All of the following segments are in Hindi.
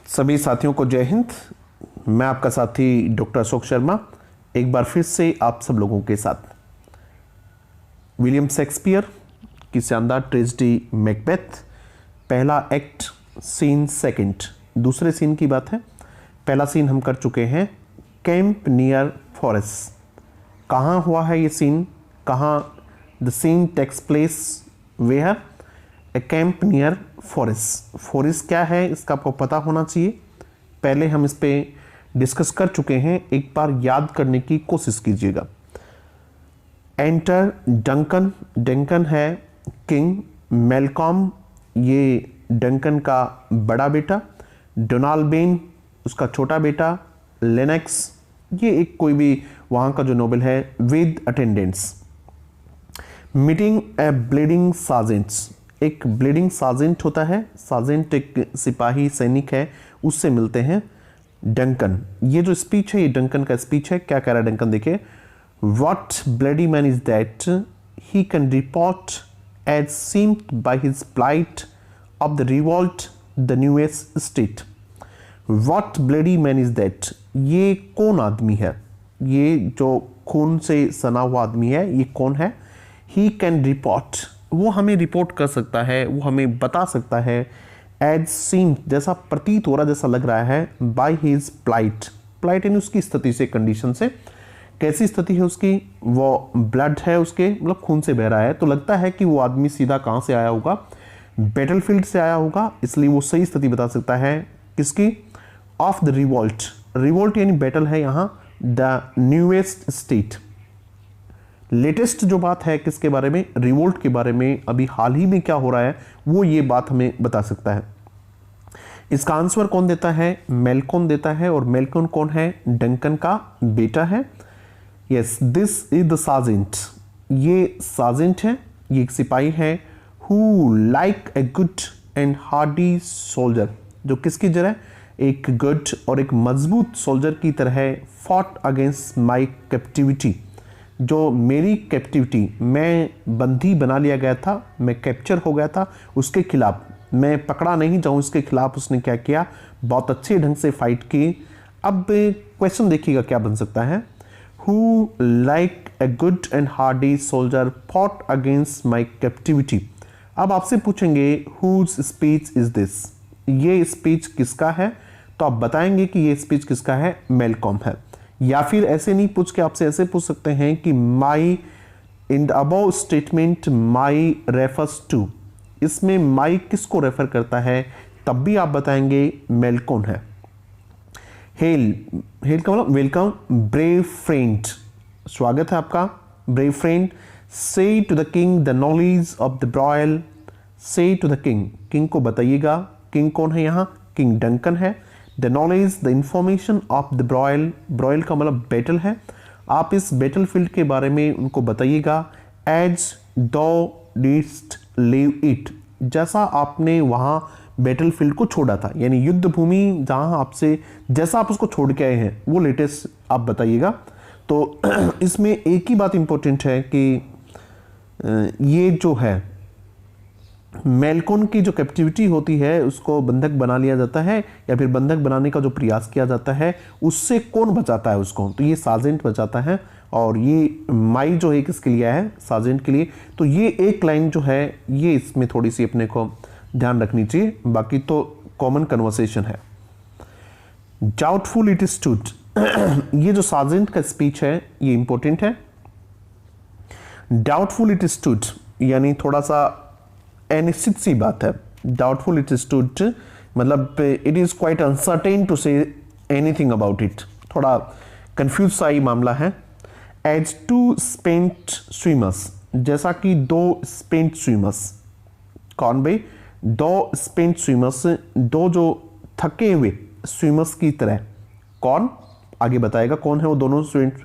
सभी साथियों को जय हिंद। मैं आपका साथी डॉक्टर अशोक शर्मा एक बार फिर से आप सब लोगों के साथ। विलियम शेक्सपियर की शानदार ट्रेजेडी मैकबेथ, पहला एक्ट, सीन सेकंड। दूसरे सीन की बात है। पहला सीन हम कर चुके हैं कैंप नियर फॉरेस्ट। कहाँ हुआ है ये सीन? कहाँ? The scene takes place where? A camp near forest. Forest क्या है इसका आपको पता होना चाहिए। पहले हम इस पे डिस्कस कर चुके हैं, एक बार याद करने की कोशिश कीजिएगा। Enter Duncan. डंकन है किंग। मेलकॉम ये डंकन का बड़ा बेटा। डोनाल्ड बेन उसका छोटा बेटा। लेनेक्स ये एक कोई भी वहाँ का जो नोबल है with attendants. Meeting A bleeding sergeants. एक ब्लीडिंग सार्जेंट होता है, सार्जेंट एक सिपाही सैनिक है, उससे मिलते हैं डंकन। ये जो स्पीच है ये डंकन का स्पीच है। क्या कह रहा है डंकन? देखिए, what bloody man is that he can report as seemed by his plight of the revolt the newest state. What bloody man is that, ये कौन आदमी है? ये जो खून से सना हुआ आदमी है ये कौन है? ही कैन रिपोर्ट, वो हमें रिपोर्ट कर सकता है, वो हमें बता सकता है। एज सीम जैसा प्रतीत हो रहा, जैसा लग रहा है। बाय हिज प्लाइट, प्लाइट यानी उसकी स्थिति से, कंडीशन से। कैसी स्थिति है उसकी? वो ब्लड है उसके, मतलब खून से बह रहा है, तो लगता है कि वो आदमी सीधा कहाँ से आया होगा? बैटलफील्ड से आया होगा, इसलिए वो सही स्थिति बता सकता है। किसकी? Of the revolt. रिवॉल्ट यानी बैटल है यहाँ। द न्यूएस्ट स्टेट, लेटेस्ट जो बात है किसके बारे में? रिवोल्ट के बारे में। अभी हाल ही में क्या हो रहा है वो ये बात हमें बता सकता है। इसका आंसर कौन देता है? मेलकॉन देता है। और मेलकॉन कौन है? डंकन का बेटा है। Yes, this is the sergeant. ये सार्जेंट है, ये एक सिपाही है। Who like a good and Hardy soldier, जो किसकी तरह है? एक गुड और एक मजबूत सोल्जर की तरह फॉट अगेंस्ट माई कैप्टिविटी, जो मेरी कैप्टिविटी, मैं बंदी बना लिया गया था, मैं कैप्चर हो गया था, उसके खिलाफ, मैं पकड़ा नहीं जाऊँ इसके खिलाफ उसने क्या किया? बहुत अच्छे ढंग से फाइट की। अब क्वेश्चन देखिएगा क्या बन सकता है। Who like a good and Hardy soldier fought against my captivity. अब आपसे पूछेंगे हुज स्पीच इज दिस, ये स्पीच किसका है? तो आप बताएंगे कि ये स्पीच किसका है? मेलकॉम है। या फिर ऐसे नहीं पूछ के आपसे ऐसे पूछ सकते हैं कि my in the above statement my refers to, इसमें माई किसको रेफर करता है? तब भी आप बताएंगे मेलकॉन है। हेल, हेल का मतलब वेलकम। ब्रेव फ्रेंड, स्वागत है आपका। Brave friend. Say to the king the knowledge of the broil. Say to the king, king को बताइएगा। किंग कौन है यहाँ? किंग डंकन है। The knowledge the information of the broil, broil का मतलब बैटल है। आप इस बैटल फील्ड के बारे में उनको बताइएगा। एज दो डिडस्ट लीव इट, जैसा आपने वहाँ बैटल फील्ड को छोड़ा था, यानी युद्ध भूमि जहाँ आपसे, जैसा आप उसको छोड़ के आए हैं वो लेटेस्ट आप बताइएगा। तो इसमें एक ही बात इंपॉर्टेंट है कि ये जो है मेलकॉन की जो कैप्टिविटी होती है उसको बंधक बना लिया जाता है, या फिर बंधक बनाने का जो प्रयास किया जाता है उससे कौन बचाता है उसको? तो ये सार्जेंट बचाता है। और ये माई जो है किसके लिए है? सार्जेंट के लिए। तो ये एक लाइन जो है ये इसमें थोड़ी सी अपने को ध्यान रखनी चाहिए, बाकी तो कॉमन कन्वर्सेशन है। डाउटफुल इट स्टूड, ये जो सार्जेंट का स्पीच है ये इंपॉर्टेंट है। डाउटफुल इट स्टूड यानी थोड़ा सा अनिश्चित सी बात है। डाउटफुल इट स्टूड मतलब it is quite uncertain to say anything about it, थोड़ा कंफ्यूज सा ही मामला है। एज टू स्पेंट स्विमर्स, जैसा कि दो स्पेंट स्विमर्स। कौन भाई? दो स्पेंट स्विमर्स, दो जो थके हुए स्विमर्स की तरह। कौन? आगे बताएगा कौन है वो दोनों swimmers.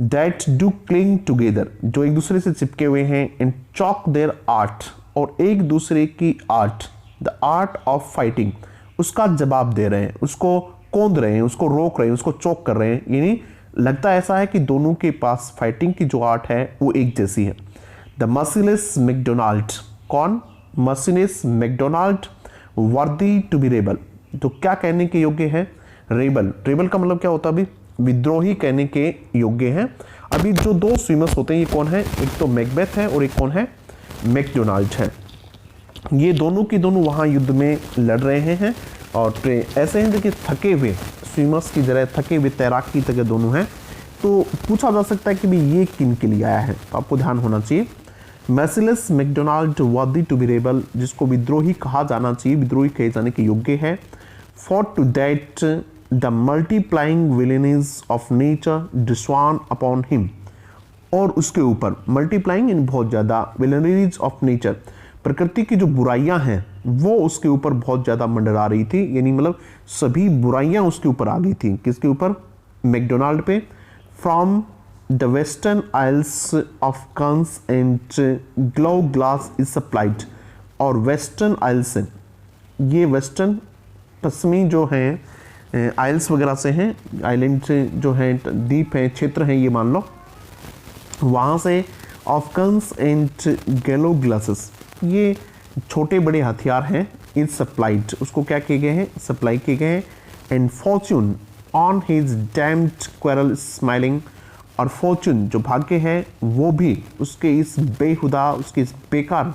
That do cling together, जो एक दूसरे से चिपके हुए हैं। एंड चॉक देयर आर्ट, और एक दूसरे की art, the art of fighting, उसका जवाब दे रहे हैं, उसको कौंध रहे हैं, उसको रोक रहे हैं, उसको चौक कर रहे हैं। यानी लगता ऐसा है कि दोनों के पास फाइटिंग की जो आर्ट है वो एक जैसी है। द मर्सिलेस मैकडोनाल्ड, कौन? Merciless Macdonald worthy to be rebel, तो क्या कहने के योग्य है? रेबल। रेबल का मतलब क्या होता है अभी? विद्रोही कहने के योग्य है। अभी जो दो स्विमर्स होते हैं ये कौन है? एक तो मैकबेथ है और एक कौन है? मैकडोनाल्ड है। ये दोनों की दोनों वहाँ युद्ध में लड़ रहे हैं और ऐसे हैं जो कि थके हुए स्विमर्स की तरह, थके हुए तैराक की तरह दोनों हैं। तो पूछा जा सकता है कि भी ये किन के लिए आया है, तो आपको ध्यान होना चाहिए। Merciless Macdonwald worthy to be rebel, जिसको विद्रोही कहा जाना चाहिए, विद्रोही कहे जाने के योग्य है। For to that the multiplying villainies of nature do swarm upon him, और उसके ऊपर मल्टीप्लाइंग इन बहुत ज़्यादा, विलेनीज ऑफ नेचर प्रकृति की जो बुराइयां हैं वो उसके ऊपर बहुत ज़्यादा मंडरा रही थी, यानी मतलब सभी बुराइयां उसके ऊपर आ गई थी। किसके ऊपर? मैकडोनाल्ड पे। From the western isles of kerns and gallowglass is supplied, और वेस्टर्न आइल्स से, ये वेस्टर्न पश्चिमी जो हैं आइल्स वगैरह से हैं, आइलैंड से जो हैं, द्वीप हैं, क्षेत्र हैं, ये मान लो, वहाँ से ऑफकन्स एंड गैलो ग्लासेस, ये छोटे बड़े हथियार हैं, इज सप्लाइड, उसको क्या किए गए हैं? सप्लाई किए गए हैं। And fortune on his damned quarrel smiling, और फॉर्च्यून जो भाग्य है वो भी उसके इस बेहुदा, उसके इस बेकार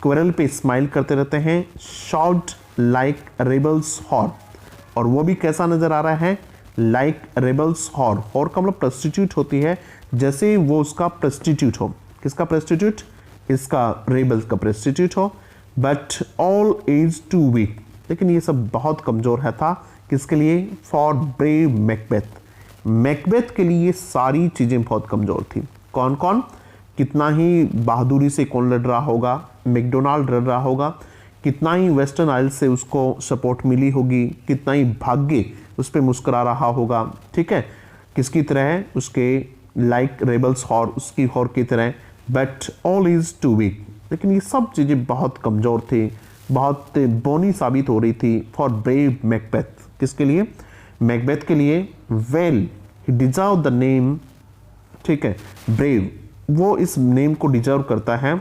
क्वेरल पे स्माइल करते रहते हैं। शाउट लाइक रेबल्स हॉर, और वो भी कैसा नजर आ रहा है? Like rebels horror. हॉर का मतलब प्रोस्टिट्यूट होती है, जैसे वो उसका प्रोस्टिट्यूट हो। किसका प्रोस्टिट्यूट? इसका, रेबल्स का प्रोस्टिट्यूट हो। But all is too weak, लेकिन ये सब बहुत कमजोर है था। किसके लिए? For brave Macbeth. मैकबेथ के लिए ये सारी चीजें बहुत कमजोर थी। कौन कौन? कितना ही बहादुरी से कौन लड़ रहा होगा? मैकडोनाल्ड लड़ रहा होगा। कितना ही वेस्टर्न आइल से उसको सपोर्ट मिली होगी, कितना ही भाग्य उस पर मुस्कुरा रहा होगा। ठीक है, किसकी तरह है? उसके लाइक रेबल्स हॉर, उसकी हॉर की तरह। But all is too weak, लेकिन ये सब चीज़ें बहुत कमज़ोर थी, बहुत बोनी साबित हो रही थी। फॉर ब्रेव मैकबेथ, किसके लिए? मैकबेथ के लिए। Well he deserve the name, ठीक है, ब्रेव, वो इस नेम को डिजर्व करता है।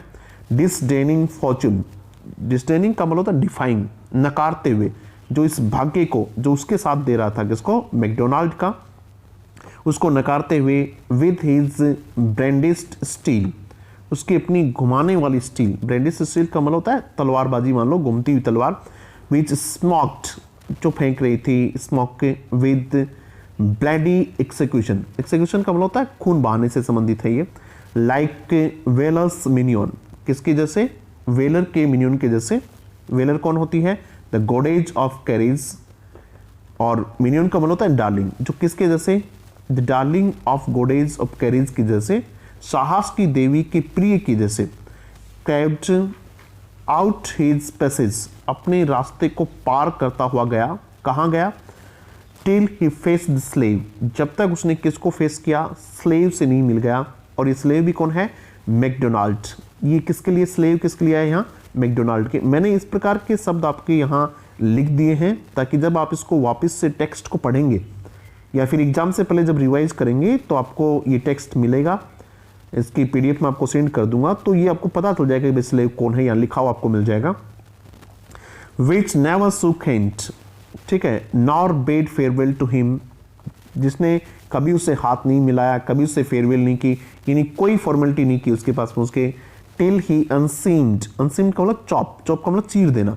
डिसडेनिंग फॉर्च्यून, डिसडेनिंग का मतलब होता है डिफाइंग, नकारते हुए, जो इस भाग्य को, जो उसके साथ दे रहा था, किसको? मैकडोनाल्ड का, उसको नकारते हुए। विद हिज ब्रांडिस्ट स्टील, उसकी अपनी घुमाने वाली स्टील, ब्रांडिस्ट स्टील का मतलब होता है तलवारबाजी, मान लो घूमती हुई तलवार। विच स्मोक्ड, जो फेंक रही थी, smoke. With bloody execution, execution का मतलब होता है खून बहाने से संबंधित है ये। लाइक वेलर्स मिनियन, किसके जैसे? वेलर के मिनियन के जैसे। वेलर कौन होती है? द गॉडेज ऑफ कैरीज, और मिनियन का मतलब होता है डार्लिंग, जो किसके जैसे? The darling of goddess of carries की जैसे, साहस की देवी के प्रिय की जैसे। कैब्ड आउट हिज पैसेज, अपने रास्ते को पार करता हुआ गया। कहाँ गया? Till he face the slave, जब तक उसने किसको फेस किया? स्लेव से नहीं मिल गया। और ये स्लेव भी कौन है? मैकडोनाल्ड। ये किसके लिए स्लेव, किसके लिए है यहाँ? मैकडोनाल्ड के। मैंने इस प्रकार के शब्द आपके यहाँ लिख दिए हैं ताकि जब आप इसको वापस से टेक्स्ट को पढ़ेंगे या फिर एग्जाम से पहले जब रिवाइज करेंगे तो आपको ये टेक्स्ट मिलेगा। इसकी पीडीएफ में आपको सेंड कर दूंगा, तो ये आपको पता चल जाएगा कि स्लेव कौन है, यहाँ लिखा हुआ आपको मिल जाएगा। विच नेवर सुक हैंड, ठीक है, nor bade farewell to him, जिसने कभी उससे हाथ नहीं मिलाया, कभी उससे फेयरवेल नहीं की, यानी कोई फॉर्मेलिटी नहीं की उसके पास में उसके। टिल ही अनसीम्ड, अनसीम्ड का मतलब चॉप, चॉप का मतलब चीर देना।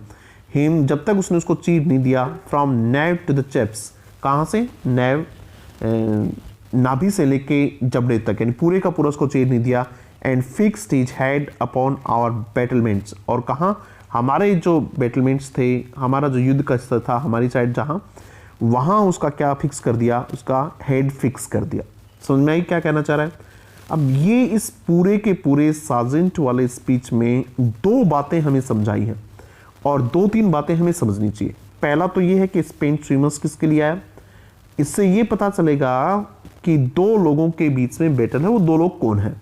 हिम, जब तक उसने उसको चीर नहीं दिया। From nave to the chaps, कहाँ से? नेव, नाभि से लेके जबड़े तक, यानी पूरे का पूरा उसको चीर नहीं दिया। And fixed his head upon our battlements, और कहाँ? हमारे जो बैटलमेंट्स थे, हमारा जो युद्ध का स्तर था, हमारी साइड जहाँ, वहाँ उसका क्या फिक्स कर दिया? उसका हेड फिक्स कर दिया। समझ में आई क्या कहना चाह रहा है? अब ये इस पूरे के पूरे सार्जेंट वाले स्पीच में दो बातें हमें समझाई हैं और दो तीन बातें हमें समझनी चाहिए। पहला तो ये है कि स्पेन स्विमर्स किसके लिए आया, इससे ये पता चलेगा कि दो लोगों के बीच में बैटल है, वो दो लोग कौन है।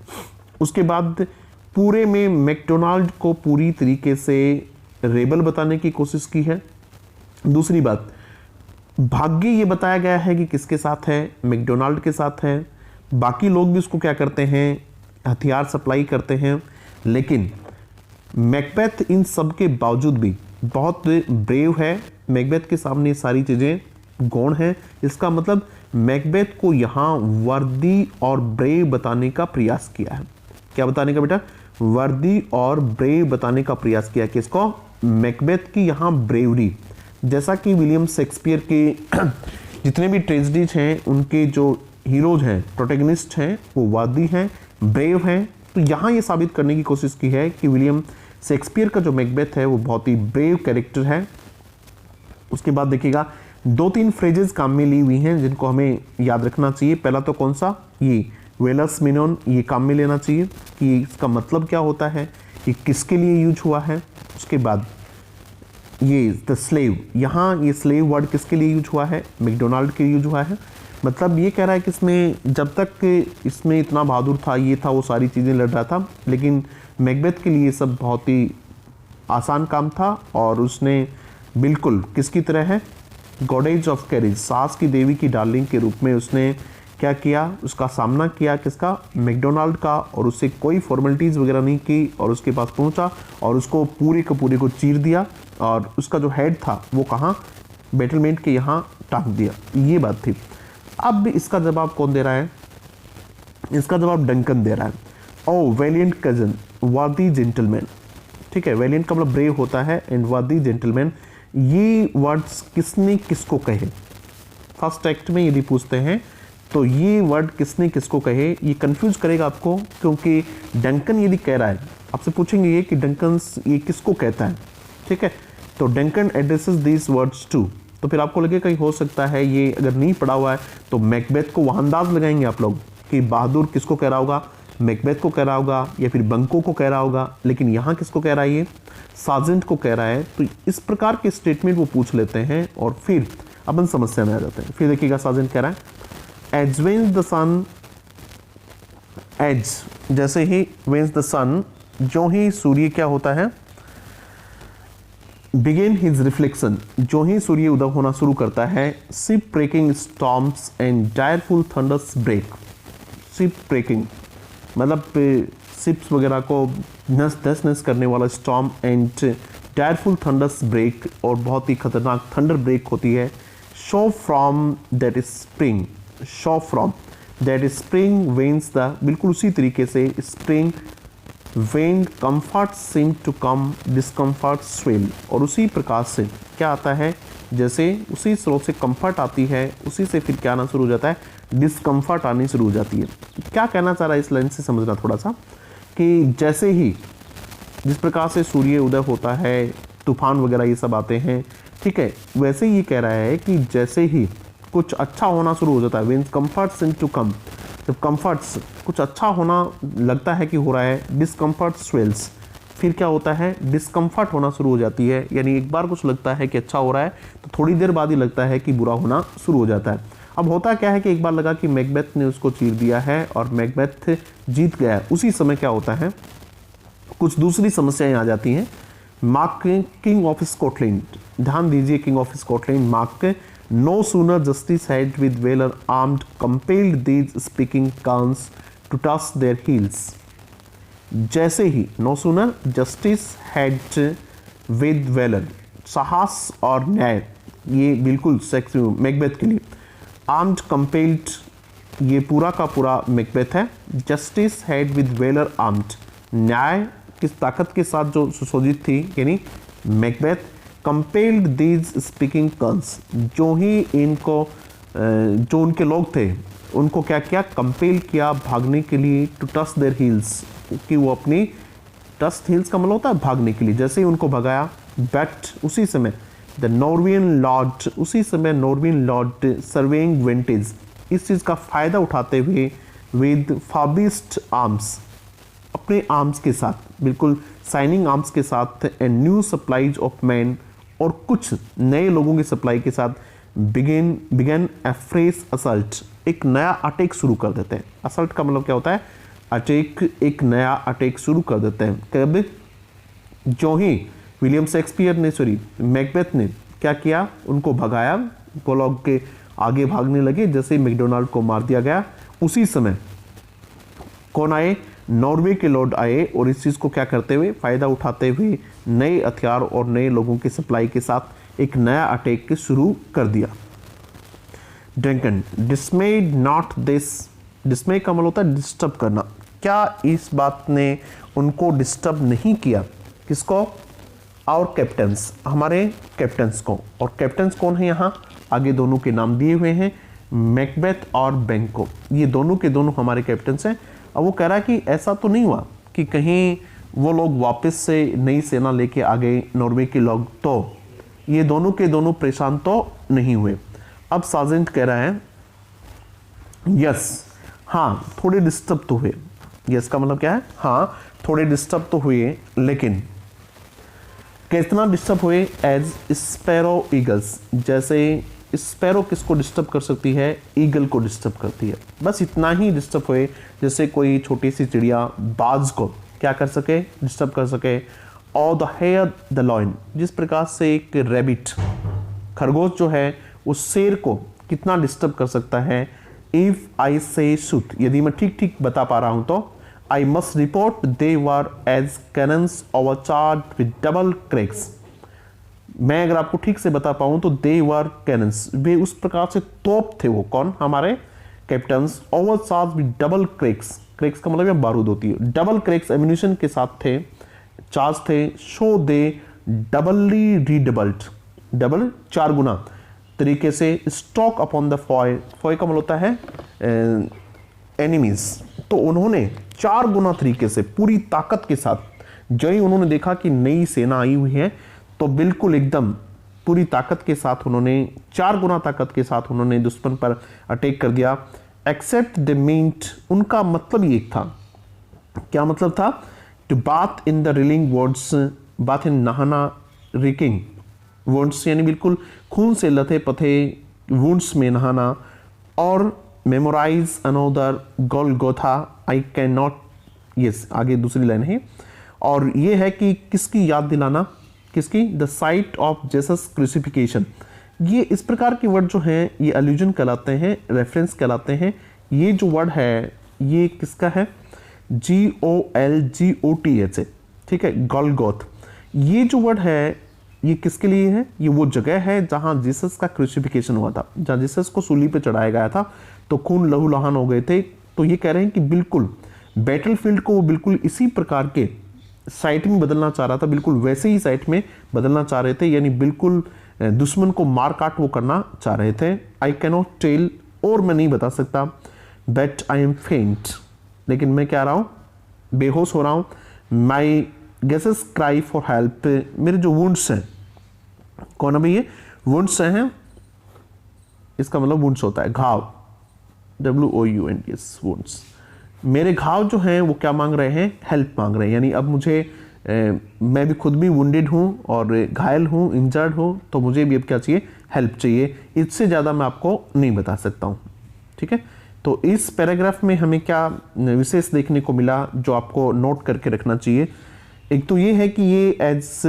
उसके बाद पूरे में मैकडोनाल्ड को पूरी तरीके से रेबल बताने की कोशिश की है। दूसरी बात, भाग्य ये बताया गया है कि किसके साथ है? मैकडोनाल्ड के साथ है। बाकी लोग भी उसको क्या करते हैं? हथियार सप्लाई करते हैं। लेकिन मैकबेथ इन सब के बावजूद भी बहुत ब्रेव है, मैकबेथ के सामने सारी चीज़ें गौण हैं। इसका मतलब मैकबेथ को यहाँ वर्दी और ब्रेव बताने का प्रयास किया है। क्या बताने का बेटा? वर्दी और ब्रेव बताने का प्रयास किया। किसको? मैकबेथ की यहाँ ब्रेवरी। जैसा कि विलियम शेक्सपियर के जितने भी ट्रेजेडीज हैं उनके जो हीरोज हैं, प्रोटैगनिस्ट हैं, वो वर्दी हैं, ब्रेव हैं। तो यहाँ ये साबित करने की कोशिश की है कि विलियम शेक्सपियर का जो मैकबेथ है वो बहुत ही ब्रेव कैरेक्टर है। उसके बाद देखिएगा 2-3 फ्रेजेस काम में ली हुई हैं जिनको हमें याद रखना चाहिए। पहला तो कौन सा? ये वेलस मिनोन, ये काम में लेना चाहिए कि इसका मतलब क्या होता है, कि किसके लिए यूज हुआ है। उसके बाद ये द स्लेव, यहाँ ये स्लेव वर्ड किसके लिए यूज हुआ है? मैकडोनाल्ड के लिए यूज हुआ है। मतलब ये कह रहा है कि इसमें जब तक इसमें इतना बहादुर था, ये था, वो सारी चीज़ें लड़ रहा था, लेकिन मैकबेथ के लिए सब बहुत ही आसान काम था और उसने बिल्कुल किसकी तरह है? गॉडेज ऑफ करेज, साहस की देवी की डार्लिंग के रूप में उसने क्या किया? उसका सामना किया। किसका? मैकडोनाल्ड का। और उससे कोई फॉर्मेलिटीज़ वगैरह नहीं की और उसके पास पहुंचा और उसको पूरे को चीर दिया और उसका जो हेड था वो कहाँ? बैटलमेंट के यहाँ टांग दिया। ये बात थी। अब इसका जवाब कौन दे रहा है? इसका जवाब डंकन दे रहा है। ओ वैलियंट कजन, वर्दी जेंटलमैन। ठीक है, वैलियंट का मतलब ब्रेव होता है एंड वर्दी जेंटलमैन, ये वर्ड्स किसने किसको कहे? फर्स्ट एक्ट में यदि पूछते हैं तो ये वर्ड किसने किसको कहे, ये कंफ्यूज करेगा आपको, क्योंकि डंकन यदि कह रहा है, आपसे पूछेंगे ये कि डंकन ये किसको कहता है। ठीक है, तो Duncan addresses this words to, तो फिर आपको लगेगा कि हो सकता है ये अगर नहीं पढ़ा हुआ है तो मैकबेथ को वहाँ अंदाज लगाएंगे आप लोग कि बहादुर किसको कह रहा होगा, मैकबेथ को कह रहा होगा या फिर बंको को कह रहा होगा, लेकिन यहाँ किसको कह रहा है? ये सार्जेंट को कह रहा है। तो इस प्रकार के स्टेटमेंट वो पूछ लेते हैं और फिर अपन समस्या में आ जाते हैं। फिर देखिएगा सार्जेंट कह रहा है as whence the sun, as जैसे ही, वेन्स द सन जो ही सूर्य क्या होता है? बिगिन हिज रिफ्लेक्शन, जो ही सूर्य उदय होना शुरू करता है। Ship breaking storms and direful thunders break. Ship breaking मतलब शिप्स वगैरह को नस करने वाला storm and direful thunders break, और बहुत ही खतरनाक थंडर ब्रेक होती है। So from that is spring, so from that is spring whence the, बिल्कुल उसी तरीके से spring whence comfort seem to come discomfort swell, और उसी प्रकार से क्या आता है? जैसे उसी स्रोत से कंफर्ट आती है उसी से फिर क्या आना शुरू हो जाता है? डिस्कम्फर्ट आनी शुरू हो जाती है। क्या कहना चाह रहा है इस लाइन से समझना थोड़ा सा, कि जैसे ही जिस प्रकार से सूर्य उदय होता है, तूफान वगैरह ये सब आते हैं, ठीक है, वैसे ही ये कह रहा है कि जैसे ही कुछ अच्छा होना शुरू हो जाता है, means comfort seem to come, जब कंफर्ट्स कुछ अच्छा होना लगता है कि हो रहा है, डिस्कम्फर्ट स्वेल्स, फिर क्या होता है? डिस्कम्फर्ट होना शुरू हो जाती है। यानी एक बार कुछ लगता है कि अच्छा हो रहा है तो थोड़ी देर बाद ही लगता है कि बुरा होना शुरू हो जाता है। अब होता क्या है कि एक बार लगा कि मैकबेथ ने उसको चीर दिया है और मैकबेथ जीत गया है, उसी समय क्या होता है? कुछ दूसरी समस्याएं आ जाती हैं। मार्क किंग ऑफ स्कॉटलैंड, ध्यान दीजिए, king of Scotland mark, no sooner justice had with valour armed compelled these speaking kerns to touch their heels. जैसे ही, no sooner justice had with valour, साहस और न्याय, ये बिल्कुल सेक्स मैकबेथ के लिए। आर्म्ड कंपेल्ड, ये पूरा का पूरा मैकबेथ है। Justice had with valour armed, न्याय किस ताकत के साथ जो सुसज्जित थी, यानी Macbeth. Compelled these speaking kerns, जो ही इनको जो उनके लोग थे उनको क्या किया? कंपेल किया भागने के लिए, टू टच देयर हील्स, कि वो अपनी, टच हील्स का मतलब होता है भागने के लिए। जैसे ही उनको भगाया, बट उसी समय द नॉर्वेजियन लॉर्ड, उसी समय नॉर्वेजियन लॉर्ड सर्वेइंग वेंटेज, इस चीज़ का फ़ायदा उठाते हुए, विद फाबिस्ट आर्म्स, अपने आर्म्स के साथ, बिल्कुल साइनिंग आर्म्स के साथ, and new supplies of man, और कुछ नए लोगों की सप्लाई के साथ, बिगन ए फ्रेश असल्ट, एक नया अटैक शुरू कर देते हैं। असल्ट का मतलब क्या होता है? अटैक, एक नया अटैक शुरू कर देते हैं। कब? जो ही विलियम शेक्सपियर ने, सॉरी मैकबेथ ने क्या किया? उनको भगाया, वो लोग के आगे भागने लगे। जैसे मैकडोनाल्ड को मार दिया गया, उसी समय कौन आए? नॉर्वे के लॉर्ड आए और इस चीज़ को क्या करते हुए, फ़ायदा उठाते हुए नए हथियार और नए लोगों की सप्लाई के साथ एक नया अटैक शुरू कर दिया। डंकन, डिस्मेड नॉट दिस, डिस्मे का मतलब होता है डिस्टर्ब करना, क्या इस बात ने उनको डिस्टर्ब नहीं किया? किसको? और कैप्टन्स, हमारे कैप्टन्स को। और कैप्टन्स कौन है यहाँ? आगे दोनों के नाम दिए हुए हैं, मैकबेथ और बैंको, ये दोनों के दोनों हमारे कैप्टन्स हैं। अब वो कह रहा है कि ऐसा तो नहीं हुआ कि कहीं वो लोग वापस से नई सेना लेके आ गए नॉर्वे के लोग, तो ये दोनों के दोनों परेशान तो नहीं हुए। अब सार्जेंट कह रहा है यस, हाँ थोड़े डिस्टर्ब तो हुए। यस का मतलब क्या है? हाँ थोड़े डिस्टर्ब तो हुए, लेकिन कितना डिस्टर्ब हुए? एज स्पैरो ईगल्स, जैसे स्पैरो किसको डिस्टर्ब कर सकती है? ईगल को डिस्टर्ब करती है। बस इतना ही डिस्टर्ब हुए जैसे कोई छोटी सी चिड़िया बाज को क्या कर सके? डिस्टर्ब कर सके। और द हेयर द लॉइन, जिस प्रकार से एक रैबिट, खरगोश जो है उस शेर को कितना डिस्टर्ब कर सकता है? इफ आई से शुट, यदि मैं ठीक ठीक बता पा रहा हूं तो I must report they were as cannons overcharged with double cracks. मैं अगर आपको ठीक से बता पाऊं तो they were cannons, वे उस प्रकार से तोप थे। वो कौन? हमारे captains. overcharged with double cracks, cracks का मतलब बारूद होती है। डबल cracks एम्यूनिशन के साथ थे, चार्ज थे। so they doubly redoubled, double 4 गुना तरीके से stock upon the Foy, Foy का मतलब होता है एनिमीज, तो उन्होंने 4 गुना तरीके से पूरी ताकत के साथ, जो ही उन्होंने देखा कि नई सेना आई हुई है तो बिल्कुल एकदम पूरी ताकत के साथ उन्होंने 4 गुना ताकत के साथ उन्होंने दुश्मन पर अटैक कर दिया। एक्सेप्ट द मींट, उनका मतलब ये था, क्या मतलब था? To bathe in the reeling words, bathe in नहाना, रिकिंग वुंड्स यानी बिल्कुल खून से लथे पथे वुंड्स में नहाना, और memorise another Golgotha I can not, yes आगे दूसरी लाइन है, और ये है कि किसकी याद दिलाना? किसकी? The site of Jesus crucifixion. ये इस प्रकार के वर्ड जो हैं ये अलूजन कहलाते हैं, रेफरेंस कहलाते हैं। ये जो वर्ड है ये किसका है? GOLGOTH, ठीक है, गोलगोथ। ये जो वर्ड है ये किसके लिए है? ये वो जगह है जहां जीसस का क्रूसिफिकेशन हुआ था, जहां जीसस को सूली पे चढ़ाया गया था, तो खून लहू लहान हो गए थे। तो ये कह रहे हैं कि बिल्कुल बैटलफील्ड को वो बिल्कुल इसी प्रकार के साइट में बदलना चाह रहा था, बिल्कुल वैसे ही साइट में बदलना चाह रहे थे, यानी बिल्कुल दुश्मन को मार काट वो करना चाह रहे थे। आई कैनॉट टेल, और मैं नहीं बता सकता, बट आई एम फेंट, लेकिन मैं क्या रहा हूँ? बेहोश हो रहा हूँ। माई गेसेस क्राई फॉर हेल्प, मेरे जो वुंड्स हैं, कौन अभी ये वुंड्स हैं, इसका मतलब वुंड्स होता है घाव, WOUNDS वुंड्स। मेरे घाव जो हैं वो क्या मांग रहे हैं? हेल्प मांग रहे हैं, यानी अब मुझे मैं भी खुद भी वुंडेड हूँ और घायल हूँ, इंजर्ड हूँ, तो मुझे भी अब क्या चाहिए? हेल्प चाहिए। इससे ज़्यादा मैं आपको नहीं बता सकता हूँ, ठीक है। तो इस पैराग्राफ में हमें क्या विशेष देखने को मिला जो आपको नोट करके रखना चाहिए? एक तो ये है कि ये एज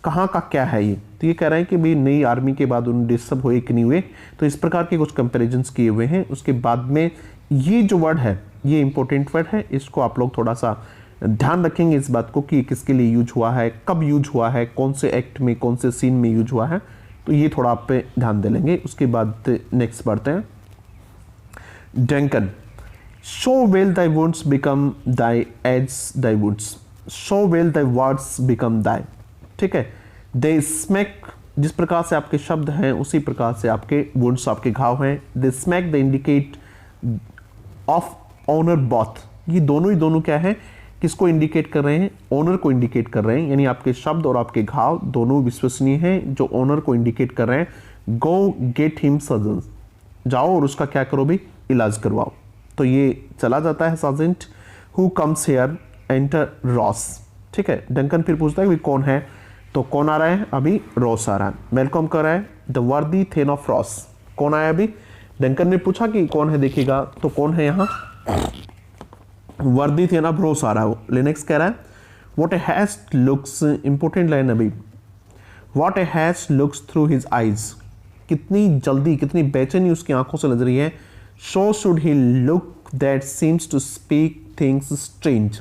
कहाँ का क्या है ये, तो ये कह रहे हैं कि भाई नई आर्मी के बाद उन्हें डिस्टर्ब हुए कि नहीं हुए, तो इस प्रकार के कुछ कंपैरिजंस किए हुए हैं। उसके बाद में ये जो वर्ड है ये इंपॉर्टेंट वर्ड है, इसको आप लोग थोड़ा सा ध्यान रखेंगे इस बात को कि किसके लिए यूज हुआ है, कब यूज हुआ है, कौन से एक्ट में, कौन से सीन में यूज हुआ है, तो ये थोड़ा आप पे ध्यान दे लेंगे। उसके बाद नेक्स्ट बढ़ते हैं। डंकन, शो वेल दाई वुड्स बिकम दाई एज दाई woods, show well thy words become दाई, ठीक है। दे स्मैक, जिस प्रकार से आपके शब्द हैं उसी प्रकार से आपके वुड्स, आपके घाव हैं। They smack the indicate of honour both, ये दोनों ही दोनों क्या है, किसको इंडिकेट कर रहे हैं? ऑनर को इंडिकेट कर रहे हैं, यानी आपके शब्द और आपके घाव दोनों विश्वसनीय हैं जो ऑनर को इंडिकेट कर रहे हैं। गो गेट हिम सर्जन, जाओ और उसका क्या करो भी? इलाज करवाओ। तो ये चला जाता है sergeant. Who comes here, enter Ross, ठीक है। डंकन फिर पूछता है कि कौन है, तो कौन आ रहा है? अभी रॉस आ रहा है। वेलकम कर रहा है द वर्दी थेन ऑफ रॉस, कौन आया अभी? डंकन ने पूछा कि कौन है, देखिएगा तो कौन है यहाँ? वर्दी थेन ऑफ रॉस आ रहा है वो। लिनक्स कह रहा है what a haste looks, important line अभी, what a haste looks through his eyes, कितनी जल्दी, कितनी बेचैनी उसकी आंखों से नजर रही है। So should he look that seems to speak things strange.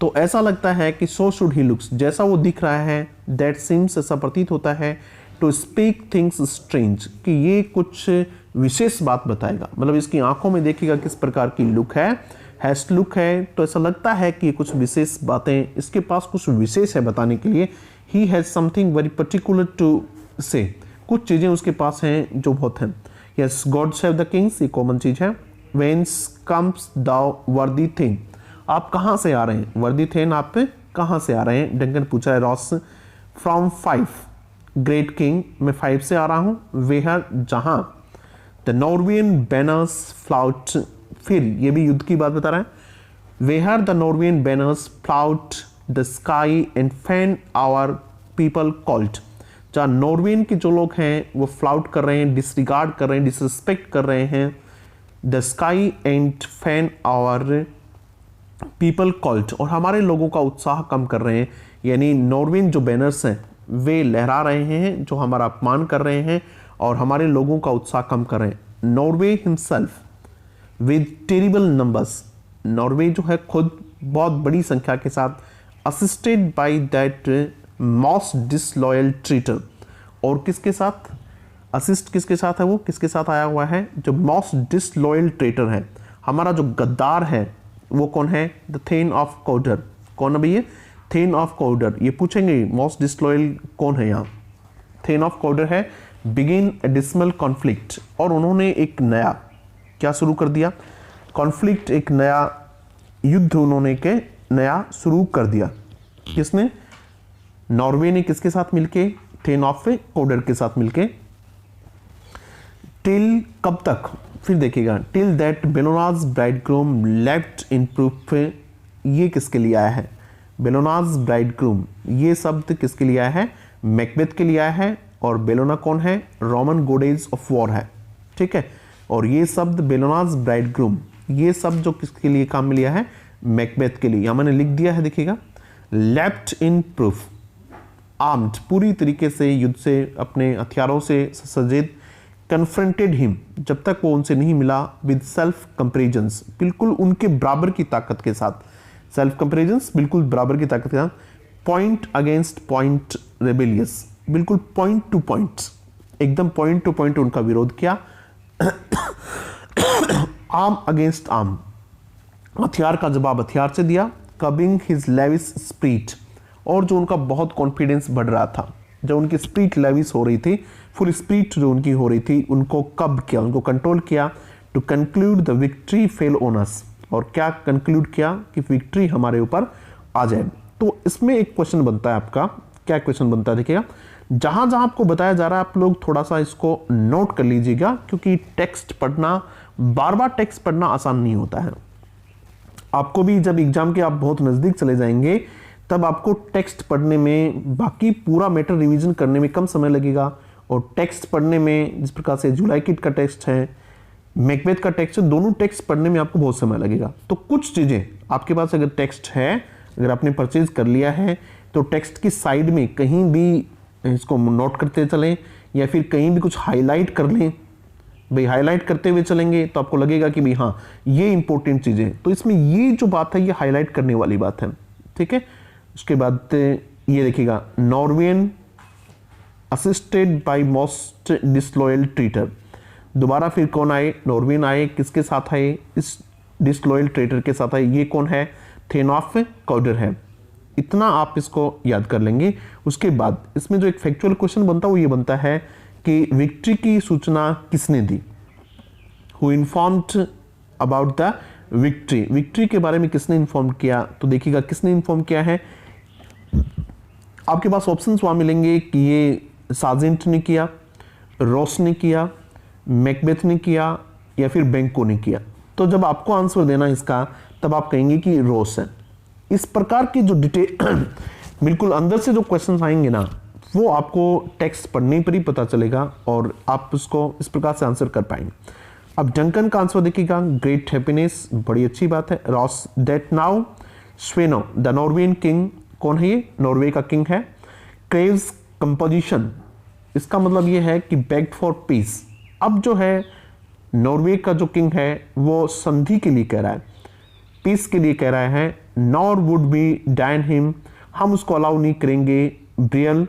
तो ऐसा लगता है कि सो शुड ही लुक्स, जैसा वो दिख रहा है, दैट सीम्स ऐसा प्रतीत होता है, टू स्पीक थिंग्स स्ट्रेंज, कि ये कुछ विशेष बात बताएगा। मतलब इसकी आंखों में देखिएगा किस प्रकार की लुक है, हैश लुक है, तो ऐसा लगता है कि कुछ विशेष बातें इसके पास कुछ विशेष है बताने के लिए। He has something very particular to say, कुछ चीज़ें उसके पास हैं जो बहुत हैं। Yes, God save the kings, ये कॉमन चीज़ है। वेन्स कम्स दाउ वर्दी थिंग, आप कहाँ से आ रहे हैं, वर्दी थिंग आप कहाँ से आ रहे हैं, डंकन पूछा है रॉस। फ्रॉम 5 ग्रेट किंग, मैं 5 से आ रहा हूँ। वेहर, जहाँ। द नॉर्वेजियन बैनर्स फ्लाउट, फिर ये भी युद्ध की बात बता रहा है। Where the Norwegian banners flout the sky and fan our people cold, जहाँ नॉर्वेजियन के जो लोग हैं वो फ्लाउट कर रहे हैं, डिसरिगार्ड कर रहे हैं, डिसरिस्पेक्ट कर रहे हैं the sky and fan our people cold, और हमारे लोगों का उत्साह कम कर रहे हैं। यानी नॉर्वेजियन जो बैनर्स हैं वे लहरा रहे हैं, जो हमारा अपमान कर रहे हैं और हमारे लोगों का उत्साह कम कर रहे हैं। Norway himself with terrible numbers, Norway जो है खुद बहुत बड़ी संख्या के साथ, assisted by that most disloyal traitor, और किसके साथ असिस्ट, किसके साथ है वो, किसके साथ आया हुआ है, जो मोस्ट डिसलॉयल ट्रेटर है, हमारा जो गद्दार है वो कौन है, द थेन ऑफ कौडर। कौन है भैया, थेन ऑफ कौडर। ये पूछेंगे मोस्ट डिसलॉयल कौन है यहाँ, थेन ऑफ कौडर है। बिगिन ए डिसमल कॉन्फ्लिक्ट, और उन्होंने एक नया क्या शुरू कर दिया, कॉन्फ्लिक्ट, एक नया युद्ध उन्होंने के नया शुरू कर दिया। किसने, नॉर्वे ने किसके साथ मिलके, थेन ऑफ कौडर के साथ मिलके। टिल, कब तक, फिर देखिएगा, till that Bellona's bridegroom left in proof, ये किसके लिए आया है, बेलोनाज ब्राइडग्रूम, ये शब्द किसके लिए आया है, मैकबेथ के लिए आया है। और बेलोना कौन है, रोमन गोडेज ऑफ वॉर है, ठीक है। और ये शब्द बेलोनाज ब्राइडग्रूम, ये शब्द जो किसके लिए काम में लिया है, मैकबेथ के लिए, यहाँ मैंने लिख दिया है, देखिएगा। लेफ्ट इन प्रूफ, आर्म्ड, पूरी तरीके से युद्ध से, अपने हथियारों से सज्जित। कन्फ्रंटेड हिम, जब तक वो उनसे नहीं मिला, विद सेल्फ कंपेरिजन्स, बिल्कुल उनके बराबर की ताकत के साथ, सेल्फ कंपेरिजन्स बिल्कुल बराबर की ताकत के साथ। पॉइंट अगेंस्ट पॉइंट रेबेलियस, बिल्कुल पॉइंट टू पॉइंट, एकदम पॉइंट टू पॉइंट उनका विरोध किया। आर्म अगेंस्ट आर्म, हथियार का जवाब हथियार से दिया। कबिंग हिज लेविस स्प्रीट, और जो उनका बहुत कॉन्फिडेंस बढ़ रहा था, जब उनकी स्प्रीट लेविस हो रही थी, फुल स्प्रीट जो उनकी हो रही थी, उनको कब किया, उनको कंट्रोल किया। To conclude the victory fell on us, और क्या कंक्लूड किया कि विक्ट्री हमारे ऊपर आ जाए। तो इसमें एक क्वेश्चन बनता है आपका, क्या क्वेश्चन बनता है देखिएगा, जहां जहां आपको बताया जा रहा है आप लोग थोड़ा सा इसको नोट कर लीजिएगा, क्योंकि टेक्स्ट पढ़ना, बार बार टेक्स्ट पढ़ना आसान नहीं होता है। आपको भी जब एग्जाम के आप बहुत नजदीक चले जाएंगे तब आपको टेक्स्ट पढ़ने में, बाकी पूरा मैटर रिवीजन करने में कम समय लगेगा, और टेक्स्ट पढ़ने में, जिस प्रकार से जुलाई किट का टेक्स्ट है, मैकबेथ का टेक्स्ट है, दोनों टेक्स्ट पढ़ने में आपको बहुत समय लगेगा। तो कुछ चीजें आपके पास अगर टेक्स्ट है, अगर आपने परचेज कर लिया है, तो टेक्स्ट की साइड में कहीं भी इसको नोट करते चलें, या फिर कहीं भी कुछ हाईलाइट कर लें। भाई हाईलाइट करते हुए चलेंगे तो आपको लगेगा कि भाई हाँ ये इंपॉर्टेंट चीजें, तो इसमें ये जो बात है ये हाईलाइट करने वाली बात है, ठीक है। उसके बाद ये देखिएगा, Norwegian assisted by most disloyal traitor, दोबारा फिर कौन आए, नॉर्वेजियन आए, किसके साथ आए, इस डिसलॉयल ट्रेटर के साथ आए। ये कौन है, थेन ऑफ कौडर है। इतना आप इसको याद कर लेंगे। उसके बाद इसमें जो एक फैक्चुअल क्वेश्चन बनता है वो ये बनता है कि विक्ट्री की सूचना किसने दी, who informed about the victory, victory के बारे में किसने इन्फॉर्म किया। तो देखिएगा किसने इन्फॉर्म किया है, आपके पास ऑप्शंस वहां मिलेंगे कि ये सार्जेंट ने किया, रॉस ने किया, मैकबेथ ने किया, या फिर बेंको ने किया। तो जब आपको आंसर देना इसका, तब आप कहेंगे कि रॉस है। इस प्रकार की जो डिटेल बिल्कुल अंदर से जो क्वेश्चंस आएंगे ना, वो आपको टेक्स्ट पढ़ने पर ही पता चलेगा और आप उसको इस प्रकार से आंसर कर पाएंगे। अब डंकन का आंसर देखिएगा, ग्रेट हैप्पीनेस, बड़ी अच्छी बात है। Ross, that now Sweno the Norwegian king, कौन है ये, नॉर्वे का किंग है। क्रेव्स कंपोजिशन, इसका मतलब ये है कि बेग्ड फॉर पीस। अब जो है नॉर्वे का जो किंग है वो संधि के लिए कह रहा है, पीस के लिए कह रहा है, nor would be deign him, हम उसको अलाउ नहीं करेंगे, ब्रियल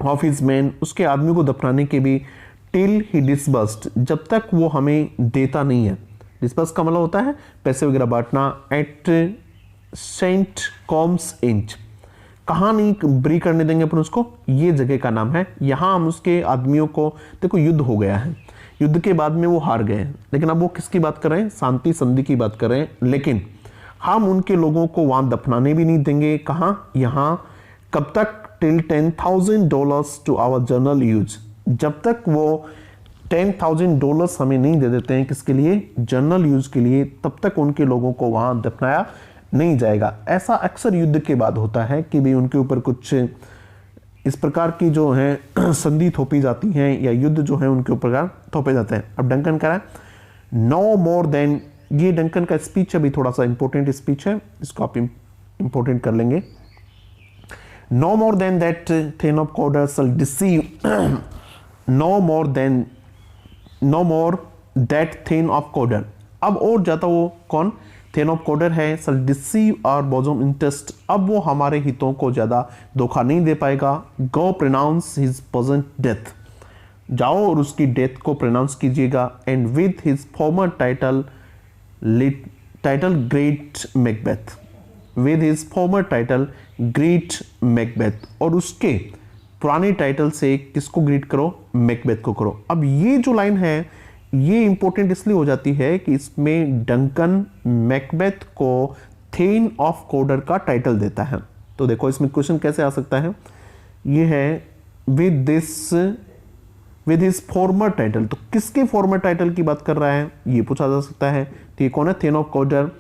ऑफ हिज मैन, उसके आदमी को दफनाने के भी, टिल ही डिसबर्स्ड, जब तक वो हमें देता नहीं है। डिसबर्स का मतलब होता है पैसे वगैरह बांटना। एट सेंट कॉम्स इंच, कहाँ नहीं ब्री करने देंगे अपन उसको, ये जगह का नाम है। यहाँ हम उसके आदमियों को, देखो युद्ध हो गया है, युद्ध के बाद में वो हार गए हैं, लेकिन अब वो किसकी बात कर रहे हैं, शांति संधि की बात कर रहे हैं। लेकिन हम उनके लोगों को वहां दफनाने भी नहीं देंगे, कहाँ, यहाँ, कब तक, till $10,000 to our general use, जब तक वो $10,000 हमें नहीं दे देते हैं, किसके लिए, जनरल यूज के लिए, तब तक उनके लोगों को वहां दफनाया नहीं जाएगा। ऐसा अक्सर युद्ध के बाद होता है कि भी उनके ऊपर कुछ इस प्रकार की जो है संधि थोपी जाती हैं, या युद्ध जो है उनके ऊपर थोपे जाते हैं। अब डंकन कह रहा है नो मोर देन, ये डंकन का स्पीच अभी थोड़ा सा इंपॉर्टेंट स्पीच है, इसको आप इंपॉर्टेंट कर लेंगे। No more than that thane of Cawdor shall deceive, no more that thane of Cawdor, अब और ज्यादा वो कौन, थेन ऑफ कॉर्डर है, shall deceive our bosom interest, अब वो हमारे हितों को ज्यादा धोखा नहीं दे पाएगा। गो प्रोनाउंस हिज प्रेजेंट डेथ, जाओ और उसकी डेथ को प्रोनाउंस कीजिएगा। And with his farmer title great Macbeth, with his farmer title great Macbeth, और उसके पुराने टाइटल से किसको ग्रीट करो, मैकबेथ को करो। अब ये जो लाइन है ये इंपॉर्टेंट इसलिए हो जाती है कि इसमें डंकन मैकबेथ को थेन ऑफ कॉर्डर का टाइटल देता है। तो देखो इसमें क्वेश्चन कैसे आ सकता है, ये है विद हिज फॉर्मर टाइटल, तो किसके फॉर्मर टाइटल की बात कर रहा है ये पूछा जा सकता है। तो ये कौन है, thane of Cawdor,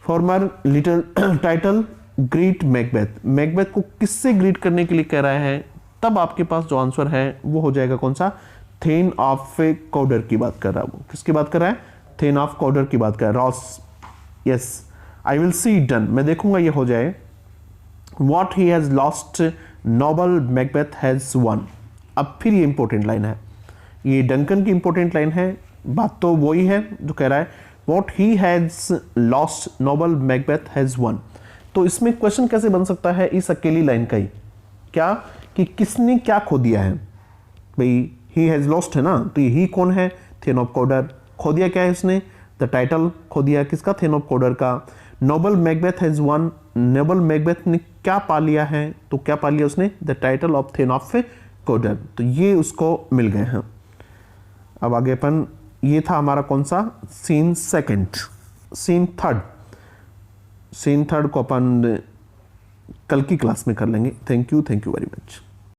former little title greet Macbeth, Macbeth को किससे ग्रीट करने के लिए कह रहा है, तब आपके पास जो आंसर है वो हो जाएगा कौन सा, थेन ऑफ कॉर्डर की बात कर रहा है। वो किसकी बात कर रहा है, थेन ऑफ कॉर्डर की बात कर रहा है। Ross, yes, I will see it done, मैं देखूंगा ये हो जाए। What he has lost noble Macbeth has won, अब फिर ये इंपॉर्टेंट लाइन है, ये डंकन की इंपॉर्टेंट लाइन है, बात तो वही है जो कह रहा है what he has lost noble Macbeth has won. तो इसमें क्वेश्चन कैसे बन सकता है इस अकेली लाइन का ही, क्या कि किसने क्या खो दिया है, भाई ही हैज लॉस्ट है ना, तो ही कौन है, थेन ऑफ कॉर्डर, खो दिया क्या है इसने, द टाइटल खो दिया किसका, थेन ऑफ कॉर्डर का। Noble Macbeth has won, noble Macbeth ने क्या पा लिया है, तो क्या पा लिया उसने, the title of thane of Cawdor, तो ये उसको मिल गए हैं। अब आगे अपन, ये था हमारा कौन सा, सीन सेकंड, सीन थर्ड को अपन कल की क्लास में कर लेंगे। Thank you very much.